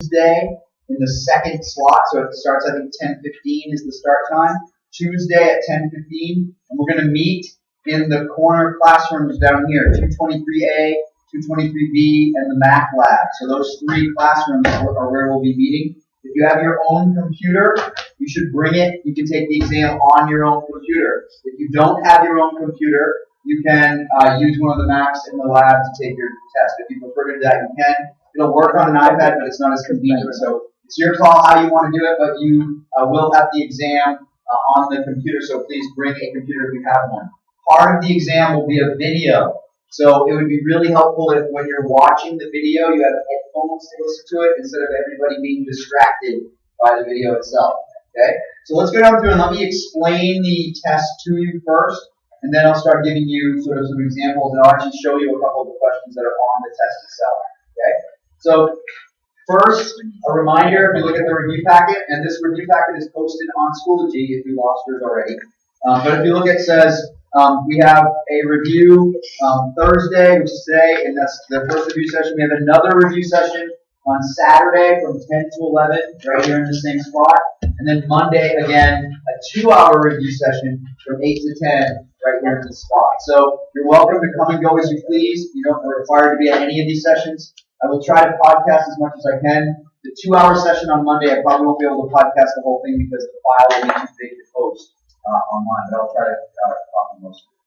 Tuesday in the second slot, so it starts, I think, 10:15 is the start time. Tuesday at 10:15, and we're going to meet in the corner classrooms down here, 223A, 223B, and the Mac Lab. So those three classrooms are where we'll be meeting. If you have your own computer, you should bring it. You can take the exam on your own computer. If you don't have your own computer, you can use one of the Macs in the lab to take your test. If you prefer to do that, you can. It'll work on an iPad, but it's not as convenient. So it's your call how you want to do it, but you will have the exam on the computer, so please bring a computer if you have one. Part of the exam will be a video. So it would be really helpful if when you're watching the video, you have headphones to listen to it instead of everybody being distracted by the video itself. Okay? So let's go down through and let me explain the test to you first, and then I'll start giving you sort of some examples, and I'll actually show you a couple of the questions that are on the test itself. Okay? So first, a reminder, if you look at the review packet, and this review packet is posted on Schoology if you lost yours already. But if you look, it says we have a review Thursday, which is today, and that's the first review session. We have another review session on Saturday from 10 to 11, right here in the same spot. And then Monday, again, a 2-hour review session from 8 to 10, right here in this spot. So you're welcome to come and go as you please. You don't require to be at any of these sessions. I will try to podcast as much as I can. The 2-hour session on Monday, I probably won't be able to podcast the whole thing because the file will be too big to post online, but I'll try to copy most of it.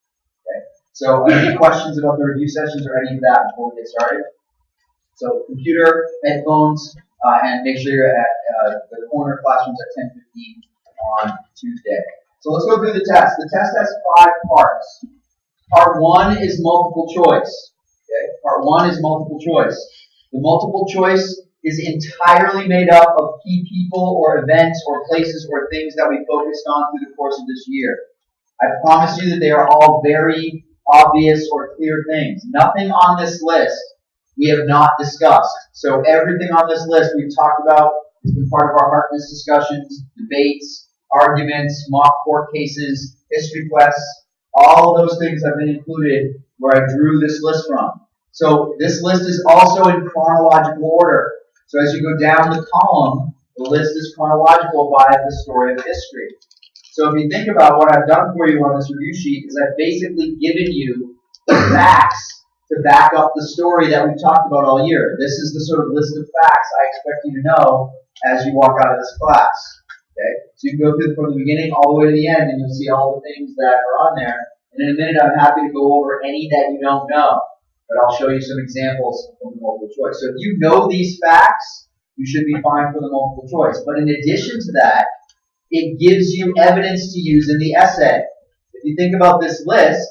Okay? So any questions about the review sessions or any of that before we get started? So computer, headphones, and make sure you're at the corner classrooms at 10:15 on Tuesday. So let's go through the test. The test has 5 parts. Part 1 is multiple choice. Okay? Part 1 is multiple choice. The multiple choice is entirely made up of key people or events or places or things that we focused on through the course of this year. I promise you that they are all very obvious or clear things. Nothing on this list we have not discussed. So everything on this list we've talked about has been part of our Harkness discussions, debates, arguments, mock court cases, history quests. All of those things have been included where I drew this list from. So this list is also in chronological order. So as you go down the column, the list is chronological by the story of history. So if you think about what I've done for you on this review sheet is I've basically given you the facts to back up the story that we've talked about all year. This is the sort of list of facts I expect you to know as you walk out of this class. Okay? So you can go through from the beginning all the way to the end and you'll see all the things that are on there. And in a minute I'm happy to go over any that you don't know. But I'll show you some examples from the multiple choice. So if you know these facts, you should be fine for the multiple choice. But in addition to that, it gives you evidence to use in the essay. If you think about this list,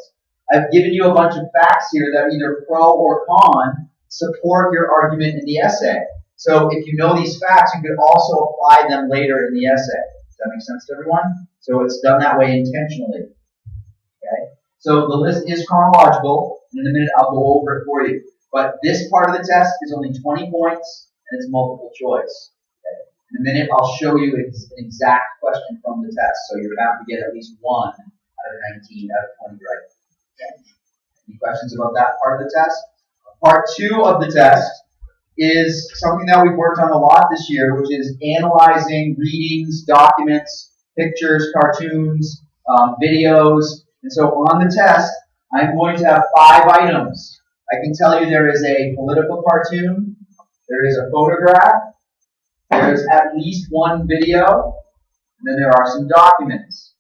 I've given you a bunch of facts here that either pro or con support your argument in the essay. So if you know these facts, you could also apply them later in the essay. Does that make sense to everyone? So it's done that way intentionally. Okay? So the list is chronological. In a minute, I'll go over it for you. But this part of the test is only 20 points, and it's multiple choice. Okay? In a minute, I'll show you an exact question from the test. So you're bound to get at least 1 out of 19 out of 20 right. Okay? Any questions about that part of the test? Part 2 of the test is something that we've worked on a lot this year, which is analyzing readings, documents, pictures, cartoons, videos. And so on the test, I'm going to have 5 items. I can tell you there is a political cartoon, there is a photograph, there is at least 1 video, and then there are some documents.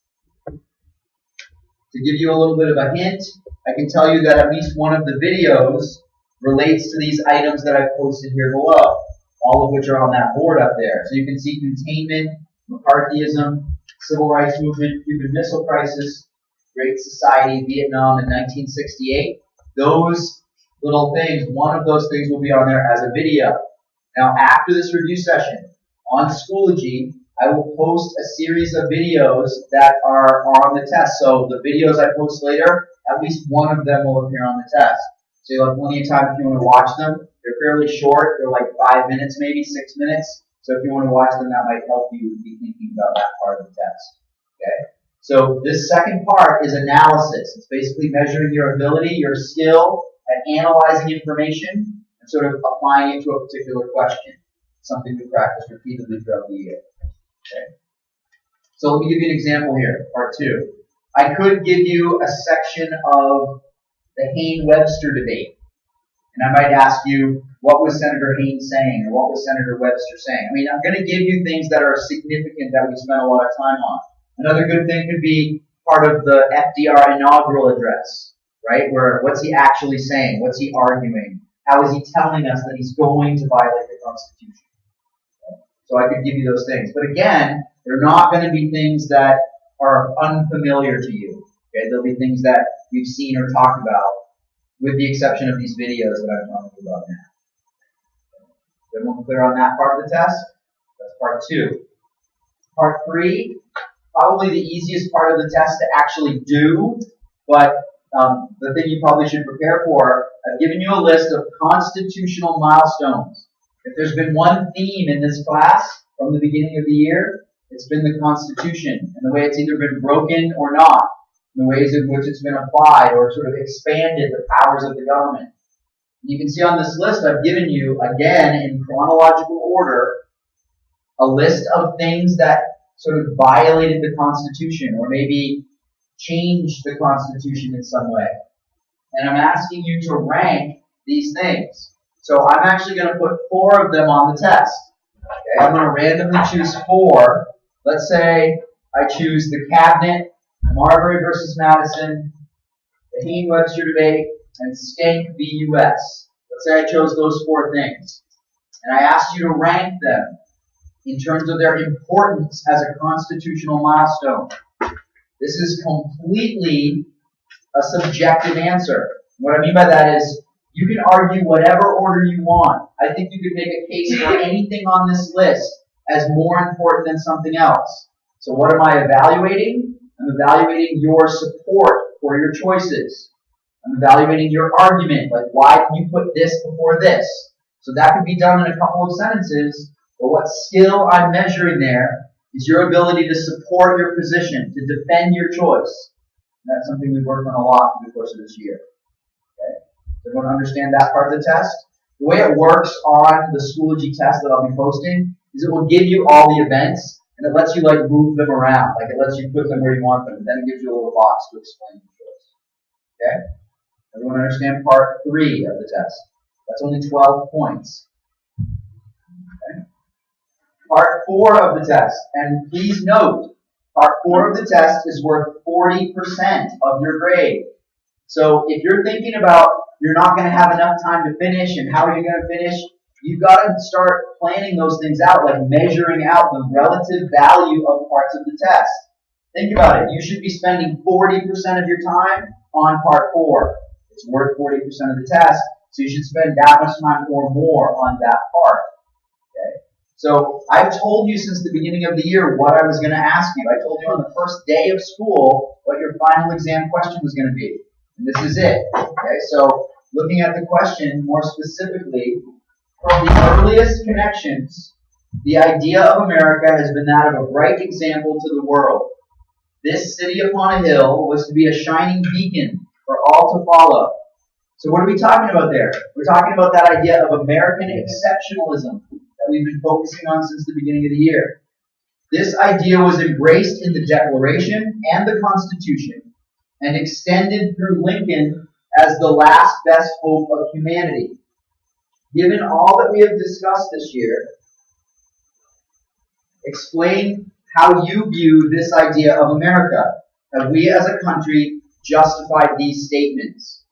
To give you a little bit of a hint, I can tell you that at least one of the videos relates to these items that I've posted here below, all of which are on that board up there. So you can see containment, McCarthyism, civil rights movement, Cuban Missile Crisis, Great Society, Vietnam in 1968. Those little things, one of those things will be on there as a video. Now, after this review session, on Schoology, I will post a series of videos that are on the test. So the videos I post later, at least one of them will appear on the test. So you'll have plenty of time if you want to watch them. They're fairly short. They're like 5 minutes, maybe 6 minutes. So if you want to watch them, that might help you be thinking about that part of the test. Okay? So this second part is analysis. It's basically measuring your ability, your skill at analyzing information and sort of applying it to a particular question. something we practice repeatedly throughout the year. Okay. So let me give you an example here, part 2. I could give you a section of the Hayne-Webster debate. And I might ask you, what was Senator Hayne saying, or what was Senator Webster saying? I mean, I'm going to give you things that are significant that we spent a lot of time on. Another good thing could be part of the FDR inaugural address, right? Where what's he actually saying? What's he arguing? How is he telling us that he's going to violate the Constitution? Okay. So I could give you those things. But again, they're not going to be things that are unfamiliar to you. Okay? They'll be things that we've seen or talked about, with the exception of these videos that I'm talking about now. Is everyone clear on that part of the test? That's part 2. Part 3, probably the easiest part of the test to actually do, but the thing you probably should prepare for, I've given you a list of constitutional milestones. If there's been one theme in this class from the beginning of the year, it's been the Constitution, and the way it's either been broken or not, the ways in which it's been applied or sort of expanded the powers of the government. You can see on this list I've given you, again, in chronological order, a list of things that sort of violated the Constitution or maybe changed the Constitution in some way. And I'm asking you to rank these things. So I'm actually going to put 4 of them on the test. Okay? I'm going to randomly choose 4. Let's say I choose the Cabinet, Marbury versus Madison, the Hayne-Webster debate, and Stank v. U.S. Let's say I chose those 4 things. And I asked you to rank them in terms of their importance as a constitutional milestone. This is completely a subjective answer. What I mean by that is, you can argue whatever order you want. I think you could make a case for anything on this list as more important than something else. So what am I evaluating? I'm evaluating your support for your choices. I'm evaluating your argument, like why can you put this before this? So that could be done in a couple of sentences, but what skill I'm measuring there is your ability to support your position, to defend your choice. And that's something we've worked on a lot through the course of this year. Okay? Does everyone understand that part of the test? The way it works on the Schoology test that I'll be posting is it will give you all the events, and it lets you like move them around. Like it lets you put them where you want them, and then it gives you a little box to explain the choice. Okay? Everyone understand part 3 of the test? That's only 12 points. Okay? Part 4 of the test, and please note, part 4 of the test is worth 40% of your grade. So if you're thinking about you're not going to have enough time to finish and how are you going to finish, you've got to start planning those things out, like measuring out the relative value of parts of the test. Think about it. You should be spending 40% of your time on part 4. It's worth 40% of the test, so you should spend that much time or more on that part. Okay? So I've told you since the beginning of the year what I was going to ask you. I told you on the first day of school what your final exam question was going to be. And this is it. Okay? So looking at the question more specifically, from the earliest connections, the idea of America has been that of a bright example to the world. This city upon a hill was to be a shining beacon for all to follow. So what are we talking about there? We're talking about that idea of American exceptionalism that we've been focusing on since the beginning of the year. This idea was embraced in the Declaration and the Constitution and extended through Lincoln as the last best hope of humanity. Given all that we have discussed this year, explain how you view this idea of America. Have we as a country justified these statements?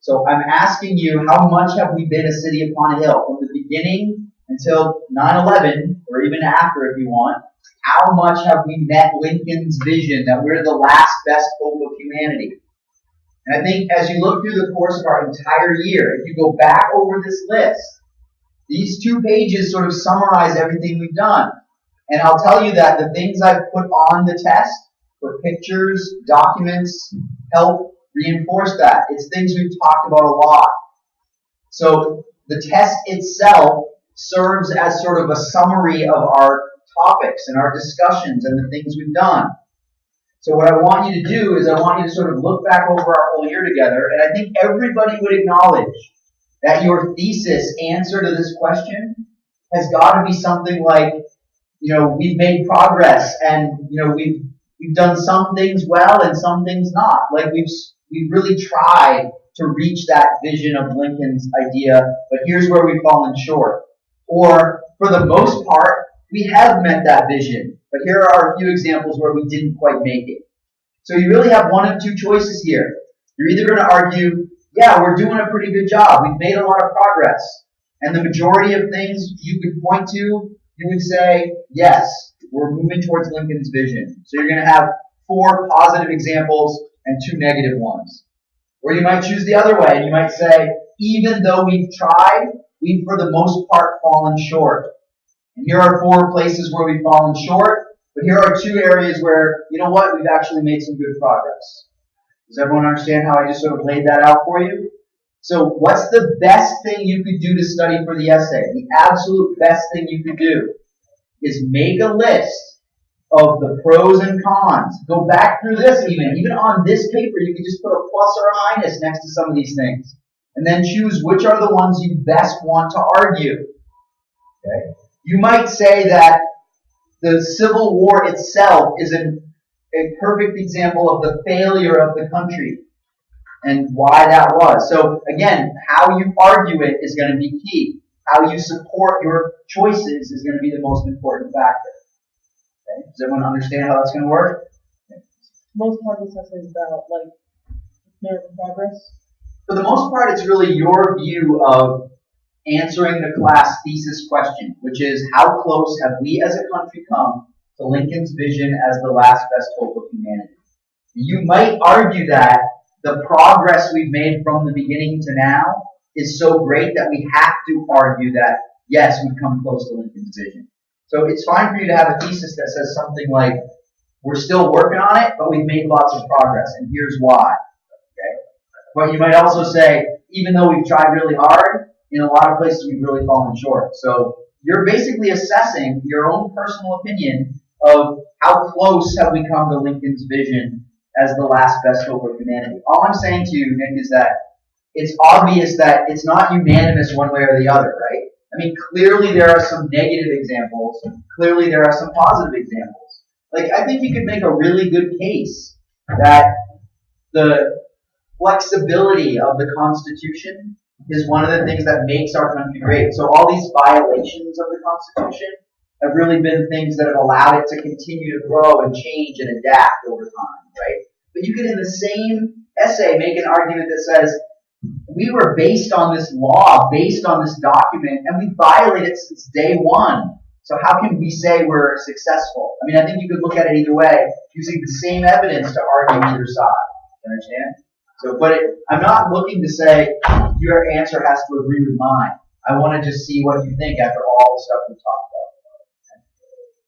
So I'm asking you, how much have we been a city upon a hill? From the beginning until 9/11, or even after if you want, how much have we met Lincoln's vision that we're the last best hope of humanity? And I think as you look through the course of our entire year, if you go back over this list, these 2 pages sort of summarize everything we've done. And I'll tell you that the things I've put on the test for pictures, documents, help reinforce that. It's things we've talked about a lot. So the test itself serves as sort of a summary of our topics and our discussions and the things we've done. So what I want you to do is I want you to sort of look back over our whole year together, and I think everybody would acknowledge that your thesis answer to this question has got to be something like, we've made progress and, we've done some things well and some things not. Like we've really tried to reach that vision of Lincoln's idea, but here's where we've fallen short. Or for the most part, we have met that vision, but here are a few examples where we didn't quite make it. So you really have one of two choices here. You're either going to argue, yeah, we're doing a pretty good job. We've made a lot of progress. And the majority of things you could point to, you would say, yes, we're moving towards Lincoln's vision. So you're going to have 4 positive examples and 2 negative ones. Or you might choose the other way, and you might say, even though we've tried, we've for the most part fallen short. And here are 4 places where we've fallen short, but here are 2 areas where, we've actually made some good progress. Does everyone understand how I just sort of laid that out for you? So what's the best thing you could do to study for the essay? The absolute best thing you could do is make a list of the pros and cons. Go back through this even on this paper, you could just put a plus or a minus next to some of these things. And then choose which are the ones you best want to argue. Okay? You might say that the Civil War itself is a perfect example of the failure of the country and why that was. So again, how you argue it is going to be key. How you support your choices is going to be the most important factor. Okay? Does everyone understand how that's going to work? Most part of this essay is about American progress. For the most part, it's really your view of answering the class thesis question, which is how close have we as a country come to Lincoln's vision as the last best hope of humanity? You might argue that the progress we've made from the beginning to now is so great that we have to argue that, yes, we've come close to Lincoln's vision. So it's fine for you to have a thesis that says something like, we're still working on it, but we've made lots of progress, and here's why. Okay? But you might also say, even though we've tried really hard, in a lot of places we've really fallen short. So you're basically assessing your own personal opinion of how close have we come to Lincoln's vision as the last best hope of humanity. All I'm saying to you, Nick, is that it's obvious that it's not unanimous one way or the other, right? I mean, clearly there are some negative examples. Clearly there are some positive examples. I think you could make a really good case that the flexibility of the Constitution is one of the things that makes our country great. So all these violations of the Constitution have really been things that have allowed it to continue to grow and change and adapt over time, right? But you can, in the same essay, make an argument that says, we were based on this law, based on this document, and we violated it since day one. So how can we say we're successful? I mean, I think you could look at it either way, using the same evidence to argue either side. You understand? So, I'm not looking to say your answer has to agree with mine. I want to just see what you think after all the stuff we've talked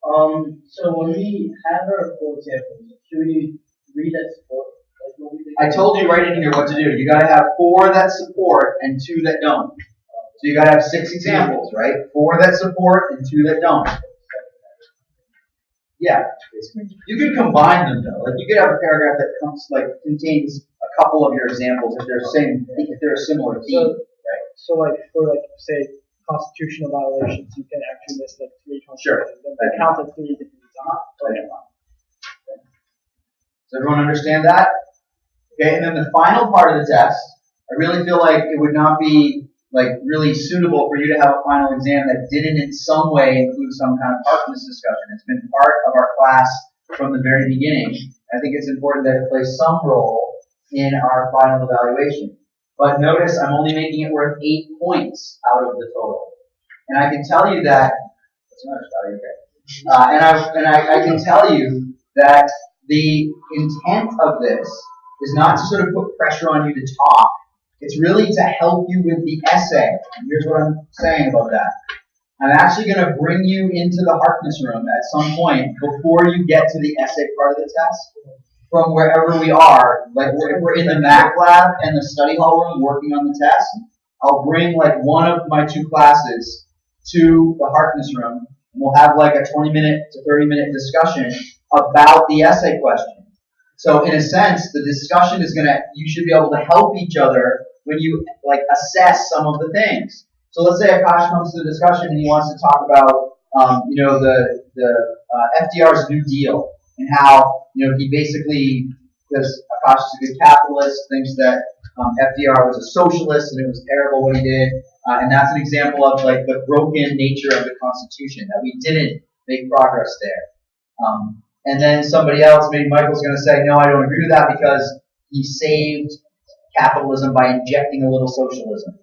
about. So when we have our 4 examples, should we read that support? I told you right in here what to do. You got to have 4 that support and 2 that don't. So you got to have 6 examples, right? 4 that support and 2 that don't. Yeah, you could combine them though. You could have a paragraph that contains a couple of your examples if they're a similar theme, right? So for say constitutional violations, you can actually list 3 constitutional. Sure. That counts as 3 different examples. Does everyone understand that? Okay, and then the final part of the test, I really feel like it would not be really suitable for you to have a final exam that didn't in some way include some kind of Harkness discussion. It's been part of our class from the very beginning. I think it's important that it plays some role in our final evaluation. But notice I'm only making it worth 8 points out of the total. And I can tell you that, that's another value, okay. I can tell you that the intent of this is not to sort of put pressure on you to talk. It's really to help you with the essay. And here's what I'm saying about that. I'm actually going to bring you into the Harkness room at some point before you get to the essay part of the test. From wherever we are, if we're in the Mac lab and the study hall room working on the test, I'll bring one of my 2 classes to the Harkness room, and we'll have a 20-minute to 30-minute discussion about the essay question. So in a sense, the discussion is you should be able to help each other when you assess some of the things. So let's say Akash comes to the discussion and he wants to talk about, the FDR's New Deal and how, he basically, because Akash is a good capitalist, thinks that FDR was a socialist and it was terrible what he did, and that's an example of like the broken nature of the Constitution, that we didn't make progress there. And then somebody else, maybe Michael's going to say, no, I don't agree with that because he saved capitalism by injecting a little socialism.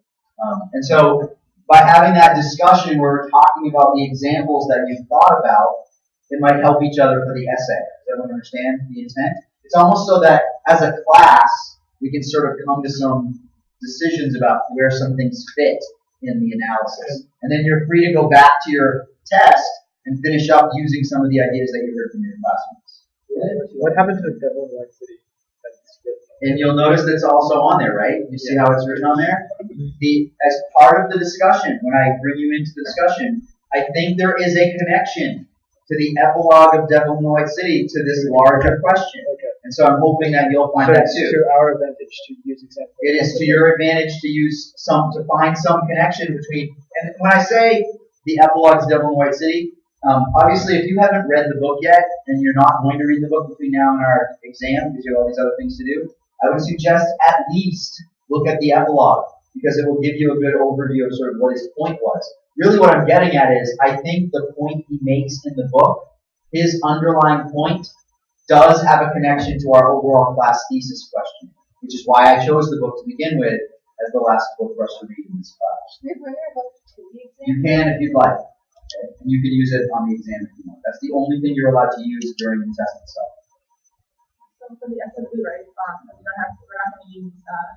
And so by having that discussion where we're talking about the examples that you've thought about, it might help each other for the essay. Does everyone understand the intent? It's almost so that as a class, we can sort of come to some decisions about where some things fit in the analysis. And then you're free to go back to your test and finish up using some of the ideas that you heard from your classmates. What happened to the Devil in White City? And you'll notice that's also on there, right? You see how it's written on there? As part of the discussion, when I bring you into the discussion, I think there is a connection to the epilogue of Devil in White City to this larger question. Okay. And so I'm hoping that you'll find that too. To our advantage to use examples. It is to your advantage to find some connection between, and when I say the epilogue to Devil in White City, obviously if you haven't read the book yet, and you're not going to read the book between now and our exam because you have all these other things to do, I would suggest at least look at the epilogue because it will give you a good overview of sort of what his point was. Really what I'm getting at is I think the point he makes in the book, his underlying point, does have a connection to our overall class thesis question, which is why I chose the book to begin with as the last book for us to read in this class. You can if you'd like. Okay? And you can use it on the exam if you want. That's the only thing you're allowed to use during the test itself. So for the SFB, right, we're not going to use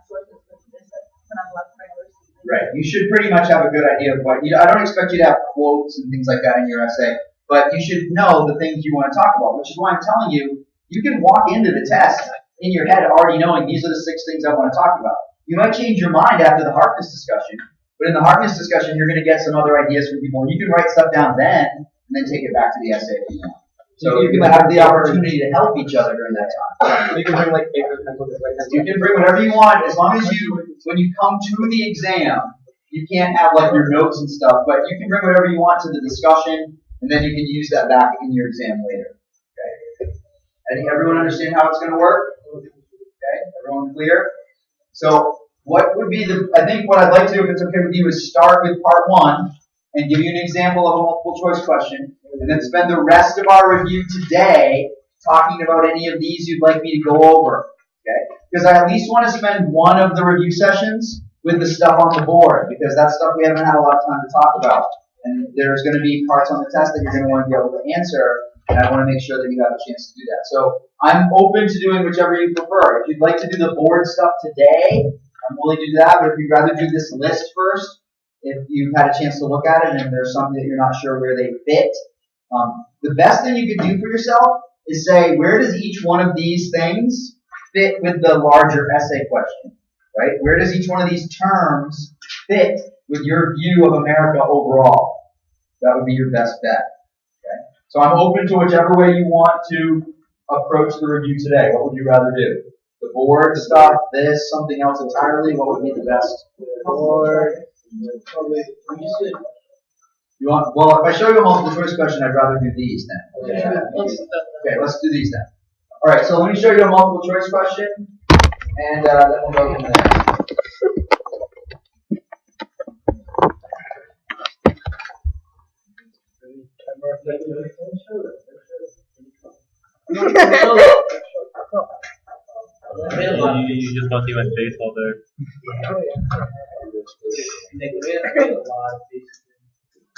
sources for this, we're not allowed to write others. Right. You should pretty much have a good idea of what, I don't expect you to have quotes and things like that in your essay, but you should know the things you want to talk about, which is why I'm telling you, you can walk into the test in your head already knowing these are the 6 things I want to talk about. You might change your mind after the Harkness discussion, but in the Harkness discussion, you're going to get some other ideas from people, and you can write stuff down then, and then take it back to the essay if you want. So you can have the opportunity to help each other during that time. You can bring like paper, pencil, You can bring whatever you want, as long as when you come to the exam, you can't have like your notes and stuff, but you can bring whatever you want to the discussion, and then you can use that back in your exam later. Okay. Everyone understand how it's going to work? Okay. Everyone clear? So what would be I think what I'd like to do, if it's okay with you, is start with part 1 and give you an example of a multiple choice question, and then spend the rest of our review today talking about any of these you'd like me to go over. Okay? Because I at least want to spend one of the review sessions with the stuff on the board, because that's stuff we haven't had a lot of time to talk about. And there's going to be parts on the test that you're going to want to be able to answer, and I want to make sure that you have a chance to do that. So I'm open to doing whichever you prefer. If you'd like to do the board stuff today, I'm willing to do that, but if you'd rather do this list first, if you've had a chance to look at it and there's something that you're not sure where they fit, the best thing you can do for yourself is say, where does each one of these things fit with the larger essay question, right? Where does each one of these terms fit with your view of America overall? That would be your best bet. Okay? So I'm open to whichever way you want to approach the review today. What would you rather do? The board stuff, this, something else entirely? What would be the best? Board. You want? Well, if I show you a multiple choice question, I'd rather do these then. Okay, let's do these then. All right, so let me show you a multiple choice question, and then we'll go from there. You just don't see my face all there.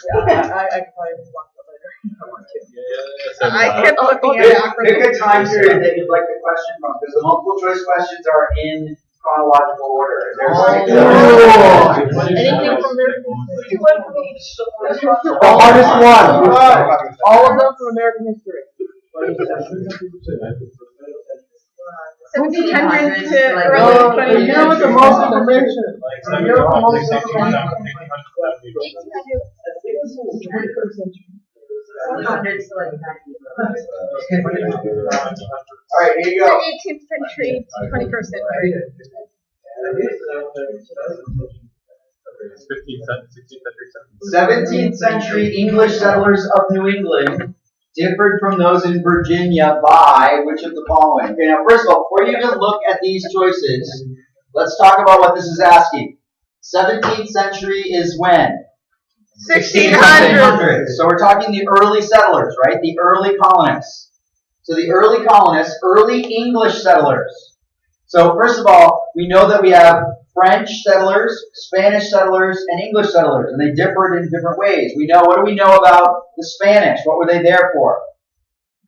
I can probably watch that later. I want to. I kept looking at it. Pick a time period that you'd like the question from, because the multiple choice questions are in chronological order. Anything from there? The hardest one. All of them from American history. 1700s to early 20th. Here with the most information. Here with the most information. All right, here you go. 18th century to 21st century. 17th century English settlers of New England differed from those in Virginia by which of the following? Okay, now first of all, before you even look at these choices, let's talk about what this is asking. 17th century is when? 1600. So we're talking the early settlers, right? The early colonists. So the early colonists, early English settlers. So first of all, we know that we have French settlers, Spanish settlers, and English settlers, and they differed in different ways. What do we know about the Spanish? What were they there for?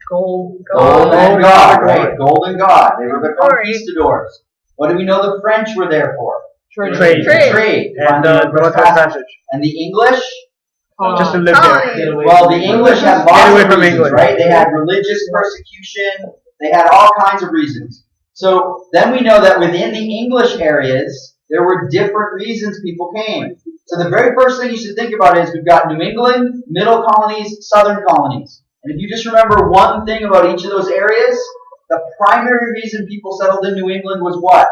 Gold. Gold and God, right? Gold and God. They were the conquistadors. What do we know the French were there for? Trade. Trade. And the Northwest Passage. And the English? Just to live there. Well, the English had lots away of from reasons, England. right? They had religious persecution. They had all kinds of reasons. So then we know that within the English areas, there were different reasons people came. So the very first thing you should think about is we've got New England, middle colonies, southern colonies. And if you just remember one thing about each of those areas, the primary reason people settled in New England was what?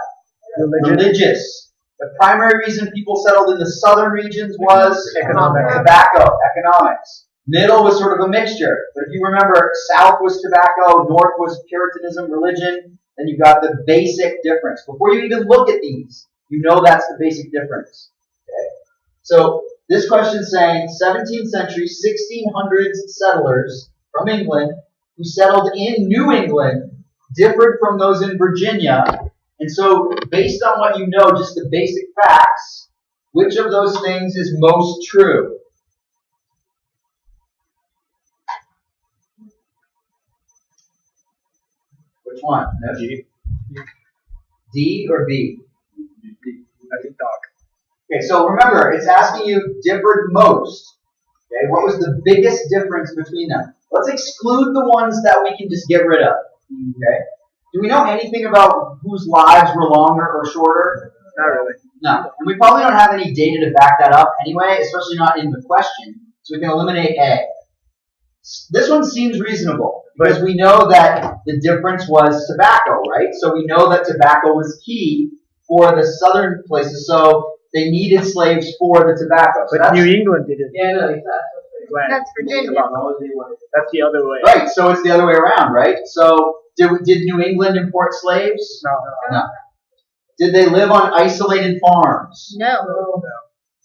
Religious. The primary reason people settled in the southern regions was tobacco, economics. Middle was sort of a mixture. But if you remember, south was tobacco, north was Puritanism, religion. Then you've got the basic difference. Before you even look at these, you know that's the basic difference. Okay? So this question is saying 17th century, 1600s settlers from England who settled in New England differed from those in Virginia. And so based on what you know, just the basic facts, which of those things is most true? Which one? No? D or B? I think dog. Okay, so remember, it's asking you differed most. Okay, what was the biggest difference between them? Let's exclude the ones that we can just get rid of. Okay, do we know anything about whose lives were longer or shorter? Not really. No, and we probably don't have any data to back that up anyway, especially not in the question. So we can eliminate A. This one seems reasonable because we know that the difference was tobacco, right? So we know that tobacco was key for the southern places, so they needed slaves for the tobacco. So But New England didn't. Yeah, no, exactly. That's Virginia. That's the other way. Right, so it's the other way around, right? So did New England import slaves? No. Did they live on isolated farms? No,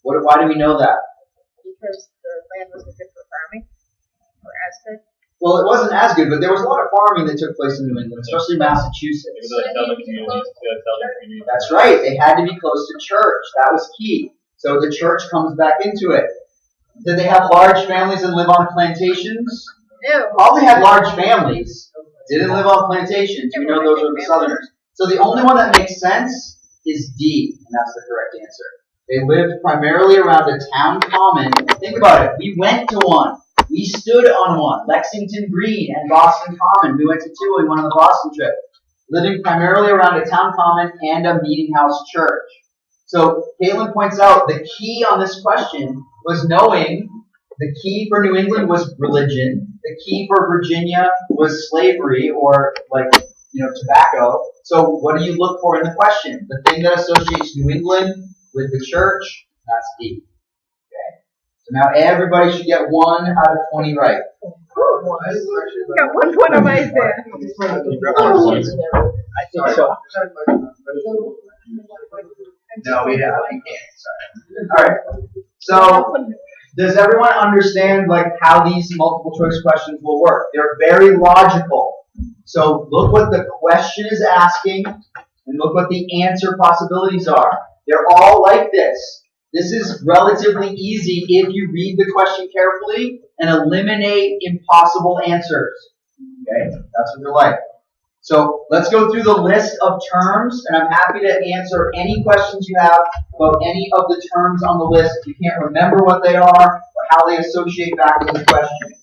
Why do we know that? because the land wasn't good for farming, or as good. Well, it wasn't as good, but there was a lot of farming that took place in New England, especially Massachusetts. That's right. They had to be close to church. That was key. So the church comes back into it. Did they have large families and live on plantations? No. Probably had large families. Didn't live on plantations. We know those are the Southerners. So the only one that makes sense is D, and that's the correct answer. They lived primarily around a town common. Think about it. We went to one. We stood on one. Lexington Green and Boston Common. We went to two and one on the Boston trip. Living primarily around a town common and a meeting house church. So Caitlin points out the key on this question was knowing the key for New England was religion. The key for Virginia was slavery or tobacco. So what do you look for in the question? The thing that associates New England with the church, that's D. Okay. So now everybody should get 1 out of 20 right. Got 1 point on my exam. I think so. No, we can't. Sorry. All right. So, does everyone understand how these multiple choice questions will work? They're very logical. So look what the question is asking, and look what the answer possibilities are. They're all like this. This is relatively easy if you read the question carefully and eliminate impossible answers. Okay, that's what they're like. So let's go through the list of terms, and I'm happy to answer any questions you have about any of the terms on the list. If you can't remember what they are or how they associate back to the question.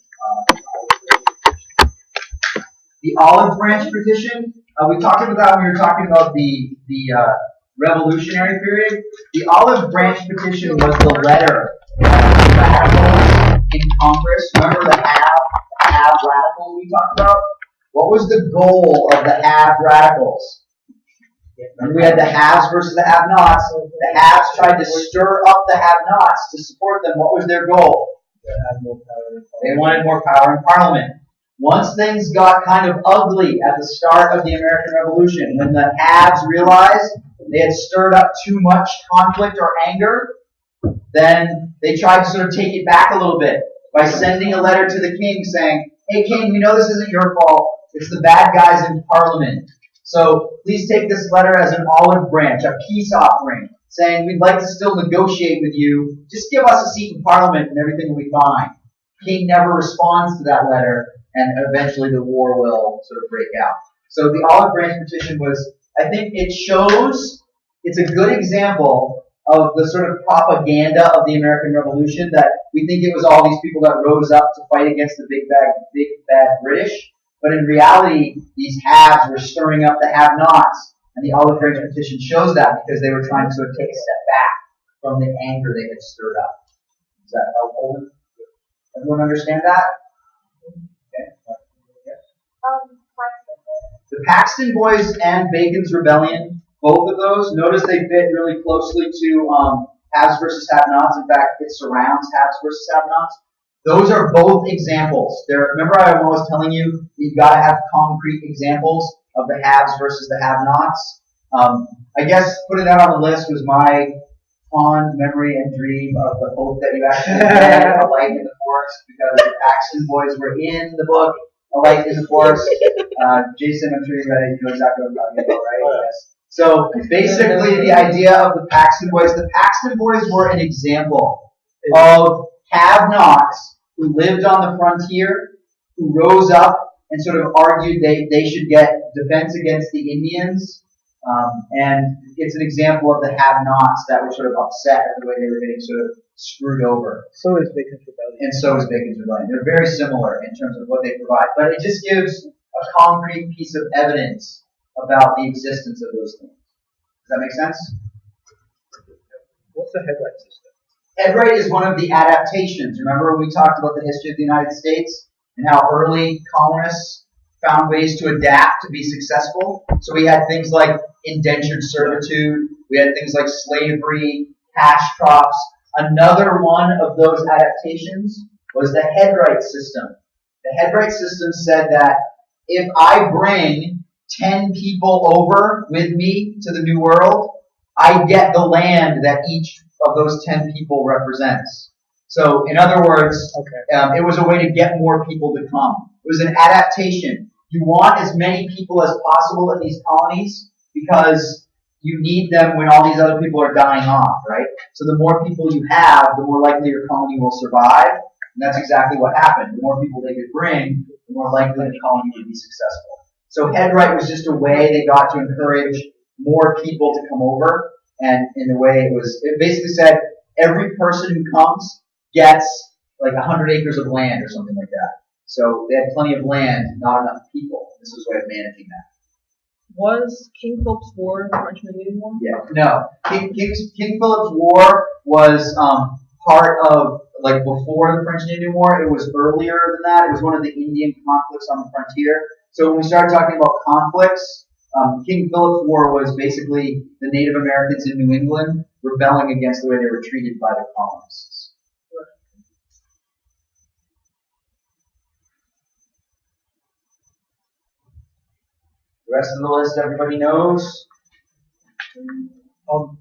The olive branch petition, we talked about that when we were talking about the Revolutionary period. The olive branch petition was the letter in Congress. Remember the have radicals we talked about? What was the goal of the have radicals? Remember we had the haves versus the have-nots. The haves tried to stir up the have-nots to support them. What was their goal? They wanted more power in Parliament. Once things got kind of ugly at the start of the American Revolution, when the haves realized they had stirred up too much conflict or anger, then they tried to sort of take it back a little bit by sending a letter to the king saying, "Hey king, we know this isn't your fault. It's the bad guys in Parliament. So please take this letter as an olive branch, a peace offering, saying we'd like to still negotiate with you. Just give us a seat in Parliament and everything will be fine." King never responds to that letter, and eventually the war will sort of break out. So the olive branch petition was, I think it shows, it's a good example of the sort of propaganda of the American Revolution, that we think it was all these people that rose up to fight against the big bad British. But in reality, these haves were stirring up the have-nots, and the olive branch petition shows that because they were trying to sort of take a step back from the anger they had stirred up. Is that helpful? Everyone understand that? Okay. The Paxton Boys and Bacon's Rebellion, both of those, notice they fit really closely to haves versus have-nots. In fact, it surrounds haves versus have-nots. Those are both examples. Remember I'm always telling you, you've got to have concrete examples of the haves versus the have-nots. I guess putting that on the list was my fond memory and dream of the hope that you actually read A Light in the Forest, because the Paxton Boys were in the book A Light in the Forest. Jason, I'm sure you read it. You know exactly what I'm talking about, right? Oh, yeah. Yes. So basically the idea of the Paxton Boys were an example of have-nots who lived on the frontier, who rose up and sort of argued they should get defense against the Indians. And it's an example of the have-nots that were sort of upset at the way they were getting sort of screwed over. So is Bacon's Rebellion. And so is Bacon's Rebellion. They're very similar in terms of what they provide. But it just gives a concrete piece of evidence about the existence of those things. Does that make sense? What's the headlight system? Headright is one of the adaptations. Remember when we talked about the history of the United States and how early colonists found ways to adapt to be successful? So we had things like indentured servitude, we had things like slavery, cash crops. Another one of those adaptations was the headright system. The headright system said that if I bring 10 people over with me to the New World, I get the land that each of those 10 people represents. So, in other words, it was a way to get more people to come. It was an adaptation. You want as many people as possible in these colonies because you need them when all these other people are dying off, right? So the more people you have, the more likely your colony will survive. And that's exactly what happened. The more people they could bring, the more likely the colony would be successful. So headright was just a way they got to encourage more people to come over. And in a way, it basically said every person who comes gets like 100 acres of land or something like that. So they had plenty of land, not enough people. This was a way of managing that. Was King Philip's War in the French-Indian War? Yeah, no. King Philip's War was part of, like, before the French and Indian War. It was earlier than that. It was one of the Indian conflicts on the frontier. So when we started talking about conflicts, King Philip's War was basically the Native Americans in New England rebelling against the way they were treated by the colonists. The rest of the list everybody knows. For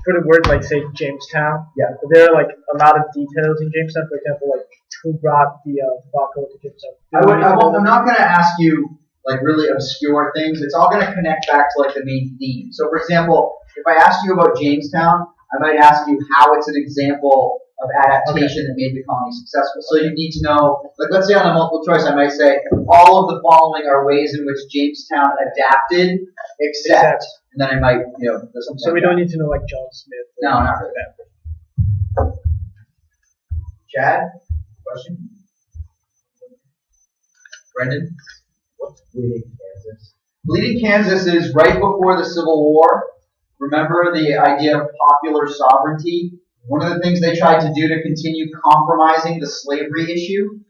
the word like say Jamestown, Yeah. are there like a lot of details in Jamestown? For example, like who brought the tobacco to Jamestown? I'm not going to ask you like really obscure things. It's all going to connect back to like the main theme. So, for example, if I asked you about Jamestown, I might ask you how it's an example of adaptation that made the colony successful. So you need to know, like let's say on a multiple choice, I might say all of the following are ways in which Jamestown adapted, except, and then I might, there's something. So we don't need to know like John Smith. No, not really. Chad, question? Brendan? What's Bleeding Kansas? Bleeding Kansas is right before the Civil War. Remember the idea of popular sovereignty? One of the things they tried to do to continue compromising the slavery issue.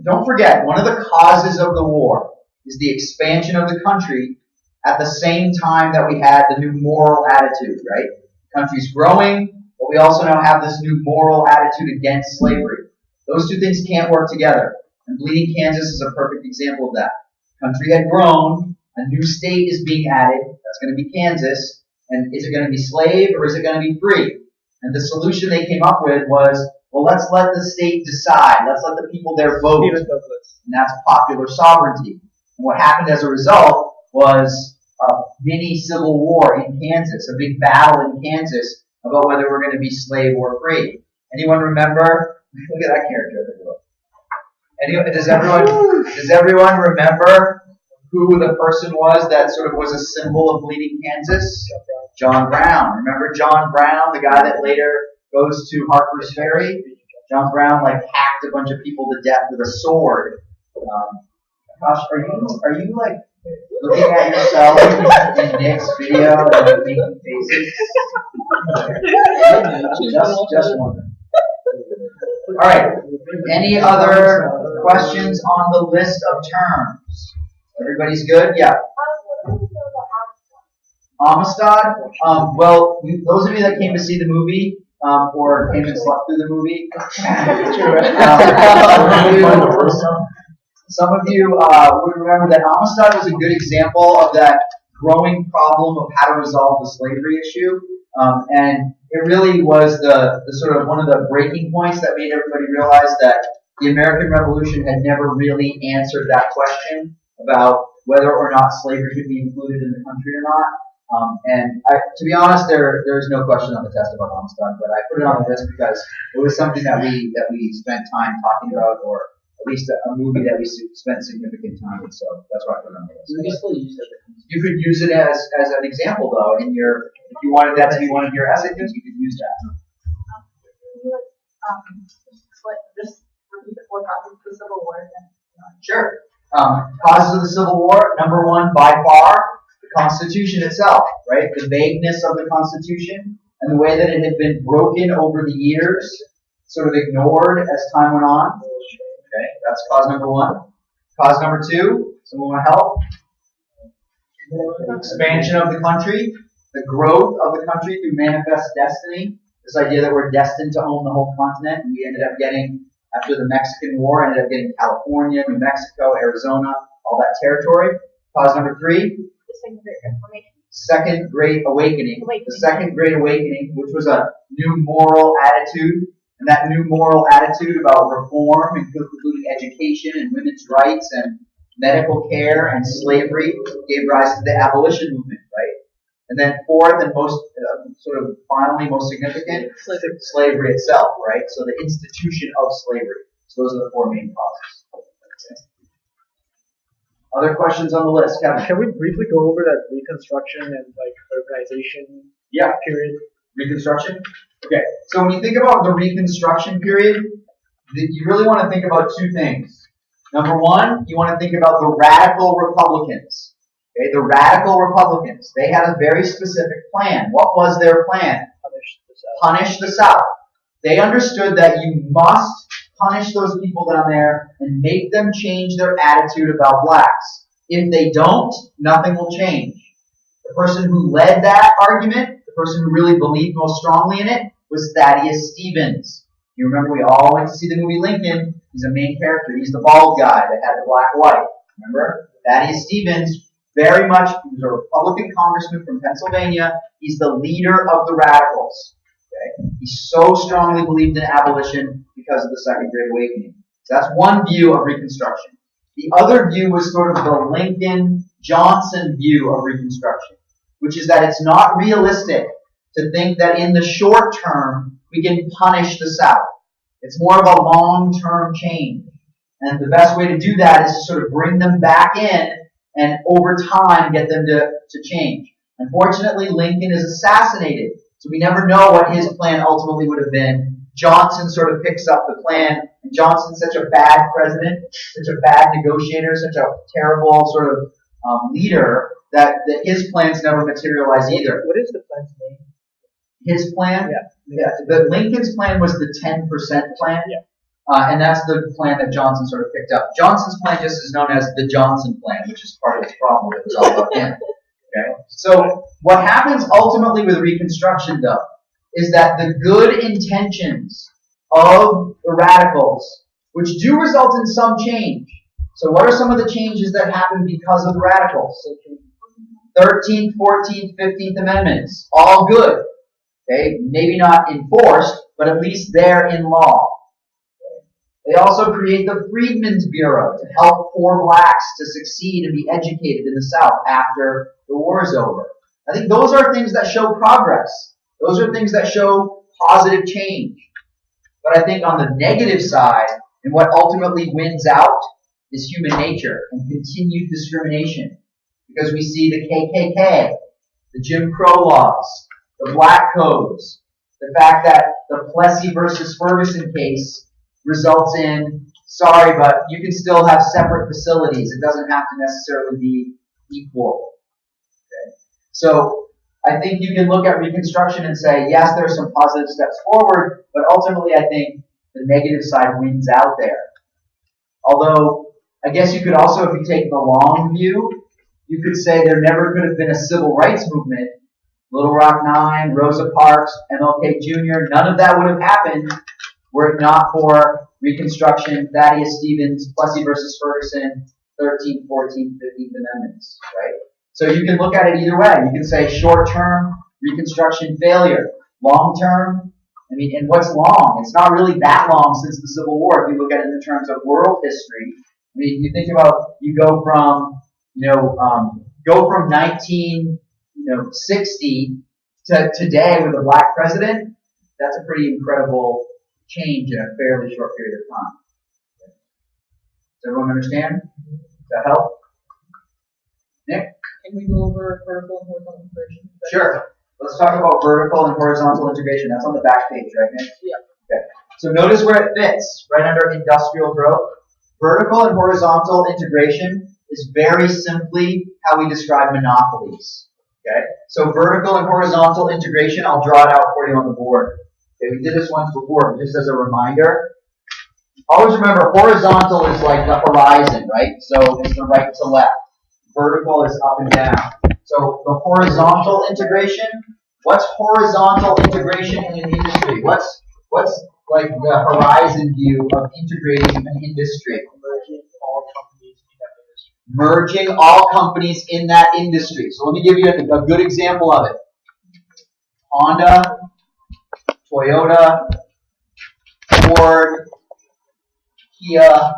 Don't forget, one of the causes of the war is the expansion of the country at the same time that we had the new moral attitude, right? The country's growing, but we also now have this new moral attitude against slavery. Those two things can't work together. And Bleeding Kansas is a perfect example of that. The country had grown, a new state is being added, that's going to be Kansas, and is it going to be slave or is it going to be free? And the solution they came up with was, well, let's let the state decide. Let's let the people there vote. And that's popular sovereignty. And what happened as a result was a mini civil war in Kansas, a big battle in Kansas about whether we're going to be slave or free. Anyone remember? Look at that character. Does everyone remember who the person was that sort of was a symbol of Bleeding Kansas? John Brown. Remember John Brown, the guy that later goes to Harper's Ferry? John Brown hacked a bunch of people to death with a sword. Akash, are you looking at yourself in Nick's video and making faces? Just wondering. All right. Any other questions on the list of terms? Everybody's good? Yeah. Amistad? Well, those of you that came to see the movie, or came and slept through the movie, some of you would remember that Amistad was a good example of that growing problem of how to resolve the slavery issue. And it really was the sort of one of the breaking points that made everybody realize that the American Revolution had never really answered that question about whether or not slavery should be included in the country or not. To be honest, there's no question on the test about Amistad, but I put it on the list because it was something that we spent time talking about, or at least a movie that we spent significant time with. So that's why I put it on the list. You could use it as an example, though, in your, if you wanted that to be one of your essays, you could use that. Just repeat the four causes of the Civil War. Sure. Causes of the Civil War, number one, by far, the Constitution itself, right? The vagueness of the Constitution and the way that it had been broken over the years, sort of ignored as time went on. Okay, that's cause number one. Cause number two, someone want to help? Expansion of the country, the growth of the country through manifest destiny. This idea that we're destined to own the whole continent, and we ended up getting, after the Mexican War, ended up getting California, New Mexico, Arizona, all that territory. Cause number three, Second Great Awakening. The Second Great Awakening, which was a new moral attitude, and that new moral attitude about reform, including education and women's rights and medical care and slavery, gave rise to the abolition movement, right? And then fourth and most, finally most significant, slavery itself, right? So the institution of slavery. So those are the four main causes. Okay. Other questions on the list, Kevin? Can we briefly go over that Reconstruction and urbanization period? Reconstruction? Okay, so when you think about the Reconstruction period, you really want to think about two things. Number one, you want to think about the radical Republicans. Okay, the radical Republicans. They had a very specific plan. What was their plan? Punish the South. They understood that you must punish those people down there and make them change their attitude about blacks. If they don't, nothing will change. The person who led that argument, the person who really believed most strongly in it, was Thaddeus Stevens. You remember we all went to see the movie Lincoln. He's a main character. He's the bald guy that had the black wife. Remember? Thaddeus Stevens, very much, he was a Republican congressman from Pennsylvania. He's the leader of the radicals. Okay? He so strongly believed in abolition because of the Second Great Awakening. So that's one view of Reconstruction. The other view was sort of the Lincoln-Johnson view of Reconstruction, which is that it's not realistic to think that in the short term we can punish the South. It's more of a long-term change. And the best way to do that is to sort of bring them back in and over time get them to change. Unfortunately, Lincoln is assassinated, so we never know what his plan ultimately would have been. Johnson sort of picks up the plan, and Johnson's such a bad president, such a bad negotiator, such a terrible sort of leader that his plans never materialize either. What is the plan's name? His plan? Yeah. The Lincoln's plan was the 10% plan. Yeah. And that's the plan that Johnson sort of picked up. Johnson's plan just is known as the Johnson plan, which is part of his problem. It's all about him. Okay? So what happens ultimately with Reconstruction, though, is that the good intentions of the radicals, which do result in some change. So what are some of the changes that happen because of the radicals? 13th, 14th, 15th Amendments, all good. Okay, maybe not enforced, but at least they're in law. They also create the Freedmen's Bureau to help poor blacks to succeed and be educated in the South after the war is over. I think those are things that show progress. Those are things that show positive change. But I think on the negative side, and what ultimately wins out, is human nature and continued discrimination. Because we see the KKK, the Jim Crow laws, the black codes, the fact that the Plessy versus Ferguson case results in, sorry, but you can still have separate facilities. It doesn't have to necessarily be equal. Okay? So I think you can look at Reconstruction and say, yes, there are some positive steps forward, but ultimately I think the negative side wins out there. Although, I guess you could also, if you take the long view, you could say there never could have been a civil rights movement. Little Rock Nine, Rosa Parks, MLK Jr., none of that would have happened were it not for Reconstruction, Thaddeus Stevens, Plessy versus Ferguson, 13th, 14th, 15th Amendments, right? So you can look at it either way. You can say short-term, Reconstruction failure. Long-term, I mean, and what's long? It's not really that long since the Civil War if you look at it in terms of world history. I mean, you think about, you go from 1960 to today with a black president. That's a pretty incredible change in a fairly short period of time. Does everyone understand? Does that help? Nick? Can we go over vertical and horizontal integration? Sure. Let's talk about vertical and horizontal integration. That's on the back page, right, Nick? Yeah. Okay. So notice where it fits, right under industrial growth. Vertical and horizontal integration is very simply how we describe monopolies. Okay? So vertical and horizontal integration, I'll draw it out for you on the board. Okay, we did this once before, but just as a reminder. Always remember, horizontal is like the horizon, right? So it's the right to left. Vertical is up and down. So the horizontal integration, what's horizontal integration in an industry? What's like the horizon view of integrating an industry? Merging all companies in that industry. So let me give you a good example of it. Honda, Toyota, Ford, Kia,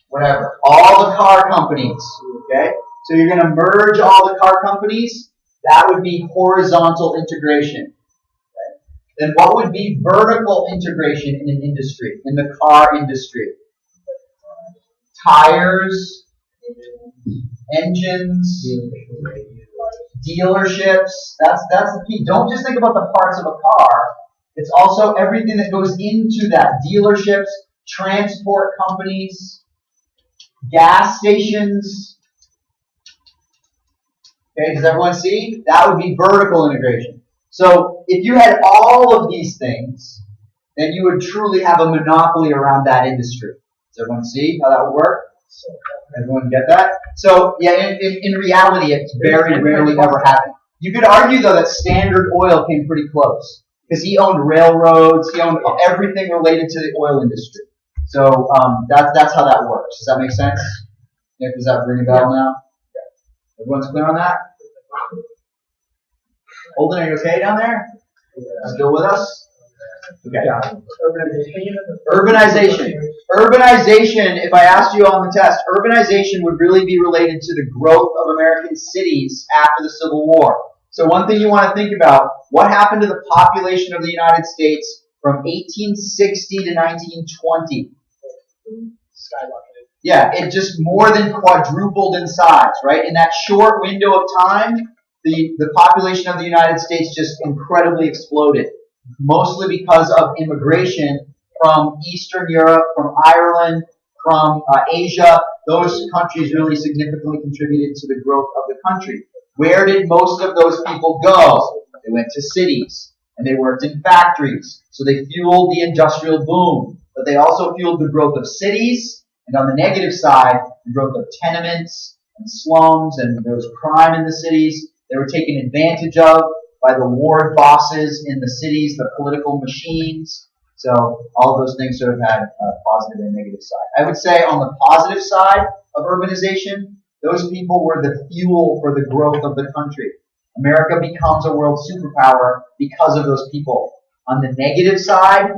whatever. All the car companies, okay? So you're going to merge all the car companies. That would be horizontal integration. Okay? Then what would be vertical integration in an industry, in the car industry? Tires, engines, dealerships. That's the key. Don't just think about the parts of a car. It's also everything that goes into that. Dealerships, transport companies, gas stations. Okay, does everyone see? That would be vertical integration. So if you had all of these things, then you would truly have a monopoly around that industry. Does everyone see how that would work? Everyone get that? So yeah, in reality, it's very rarely ever happened. You could argue though that Standard Oil came pretty close because he owned railroads, he owned everything related to the oil industry. So that's how that works. Does that make sense? Yeah, does that ring a bell now? Yeah. Everyone's clear on that? Holden, are you okay down there? Still with us? Okay. Urbanization. Urbanization, if I asked you on the test, urbanization would really be related to the growth of American cities after the Civil War. So one thing you want to think about, what happened to the population of the United States from 1860 to 1920? Skyrocketed. Yeah, it just more than quadrupled in size, right? In that short window of time, the population of the United States just incredibly exploded. Mostly because of immigration from Eastern Europe, from Ireland, from Asia. Those countries really significantly contributed to the growth of the country. Where did most of those people go? They went to cities, and they worked in factories. So they fueled the industrial boom. But they also fueled the growth of cities, and on the negative side, the growth of tenements and slums, and there was crime in the cities. They were taken advantage of by the ward bosses in the cities, the political machines. So all of those things sort of had a positive and negative side. I would say on the positive side of urbanization, those people were the fuel for the growth of the country. America becomes a world superpower because of those people. On the negative side,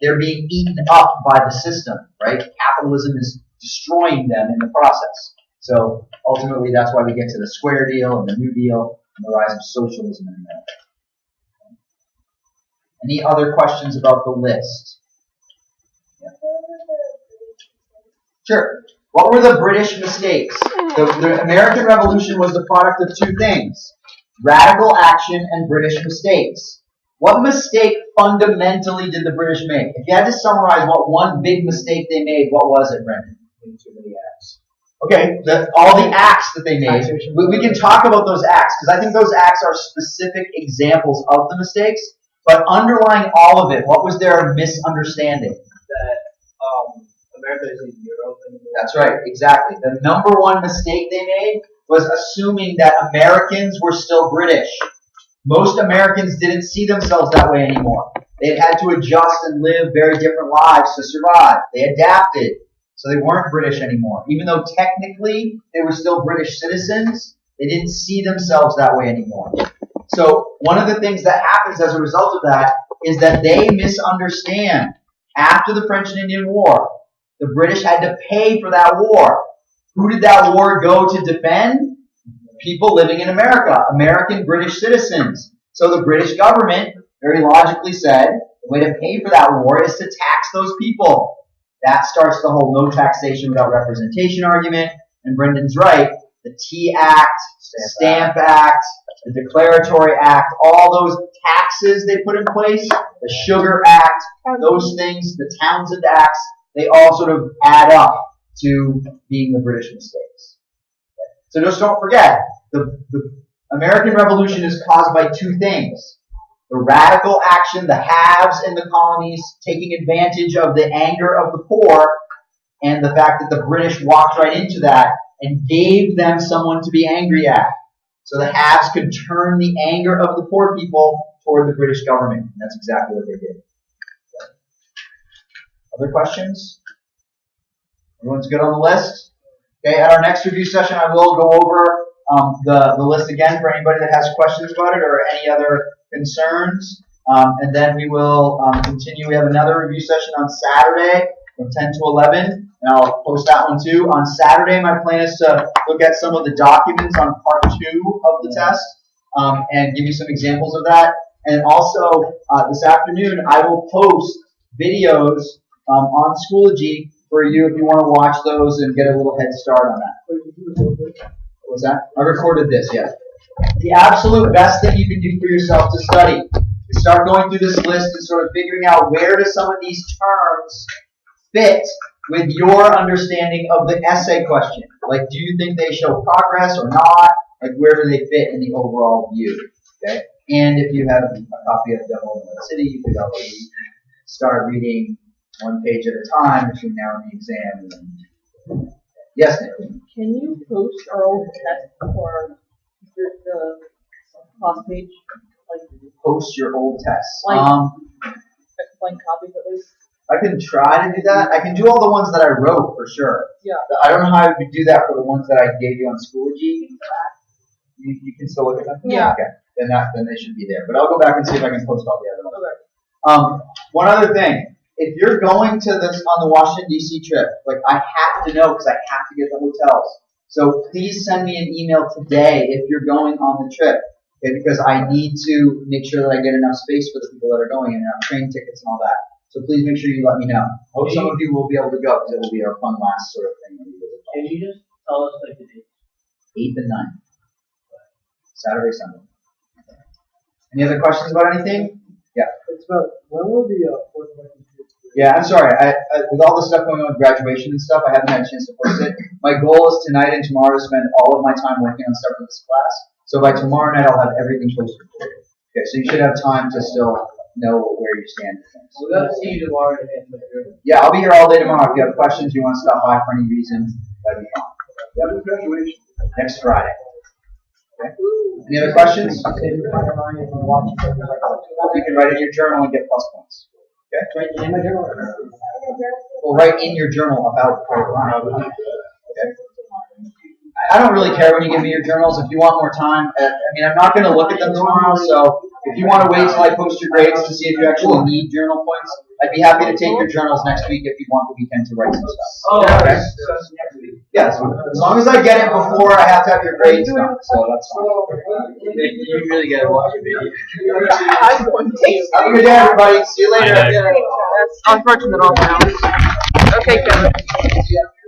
they're being eaten up by the system, right? Capitalism is destroying them in the process. So ultimately, that's why we get to the Square Deal and the New Deal and the rise of socialism in America. Any other questions about the list? Yeah. Sure. What were the British mistakes? The American Revolution was the product of two things: radical action and British mistakes. What mistake fundamentally did the British make? If you had to summarize what one big mistake they made, what was it, Brendan? Too many acts. Okay, all the acts that they made. We can talk about those acts, because I think those acts are specific examples of the mistakes. But underlying all of it, what was their misunderstanding? That America isn't Europe anymore. That's right, exactly. The number one mistake they made was assuming that Americans were still British. Most Americans didn't see themselves that way anymore. They had to adjust and live very different lives to survive. They adapted, so they weren't British anymore. Even though technically they were still British citizens, they didn't see themselves that way anymore. So one of the things that happens as a result of that is that they misunderstand. After the French and Indian War, the British had to pay for that war. Who did that war go to defend? People living in America, American British citizens. So the British government very logically said, the way to pay for that war is to tax those people. That starts the whole no taxation without representation argument. And Brendan's right. The Tea Act, Stamp Act, the Declaratory Act, all those taxes they put in place, the Sugar Act, those things, the Townsend Acts, they all sort of add up to being the British mistakes. So just don't forget, the American Revolution is caused by two things. The radical action, the haves in the colonies taking advantage of the anger of the poor, and the fact that the British walked right into that and gave them someone to be angry at. So the haves could turn the anger of the poor people toward the British government. And that's exactly what they did. Other questions? Everyone's good on the list? Okay, at our next review session, I will go over the list again for anybody that has questions about it or any other concerns. And then we will continue. We have another review session on Saturday from 10 to 11. And I'll post that one too. On Saturday, my plan is to look at some of the documents on part 2 of the test and give you some examples of that. And also, this afternoon, I will post videos on Schoology for you if you want to watch those and get a little head start on that. What was that? I recorded this, yeah. The absolute best thing you can do for yourself to study is start going through this list and sort of figuring out where do some of these terms fit with your understanding of the essay question. Like, do you think they show progress or not? Like, where do they fit in the overall view? Okay? And if you have a copy of Devil in the City, you could always start reading one page at a time between now and the exam. Yes, Nick? Can you post our old test for the class page? Like, Post your old tests. blank copies at least? I can try to do that. I can do all the ones that I wrote for sure. Yeah. I don't know how I would do that for the ones that I gave you on Schoology. You can still look at them? Yeah. Okay. Then they should be there. But I'll go back and see if I can post all the other ones. Okay. One other thing. If you're going to this on the Washington, D.C. trip, like, I have to know because I have to get the hotels. So please send me an email today if you're going on the trip. Okay, because I need to make sure that I get enough space for the people that are going and enough train tickets and all that. So please make sure you let me know. I hope some of you will be able to go because it will be our fun last sort of thing. Can you just tell us like the dates? 8th and 9th. Saturday, Sunday. Any other questions about anything? Yeah. It's about, when will the fourth one be? Yeah, I'm sorry. I with all the stuff going on with graduation and stuff, I haven't had a chance to post it. My goal is tonight and tomorrow to spend all of my time working on stuff for this class. So by tomorrow night, I'll have everything posted for you. Okay, so you should have time to still know where you stand with things. We'll have to see you tomorrow. Yeah, I'll be here all day tomorrow. If you have questions, you want to stop by for any reason, that'd be fine. Yep. Graduation. Next Friday. Okay. Any other questions? Save it in your mind and watch it. You can write in your journal and get plus points. Okay? Right in my journal. Well, write in your journal about Carolina. Okay? I don't really care when you give me your journals. If you want more time, I mean, I'm not going to look at them tomorrow, so if you want to wait till I post your grades to see if you actually need journal points, I'd be happy to take your journals next week if you want the weekend to write some stuff. Okay? Yes. As long as I get it before I have to have your grades done, so that's fine. You really gotta watch the video. I'm going to. Have a good day, everybody. See you later. Bye. That's unfortunate all now. Okay, Kevin. Yeah.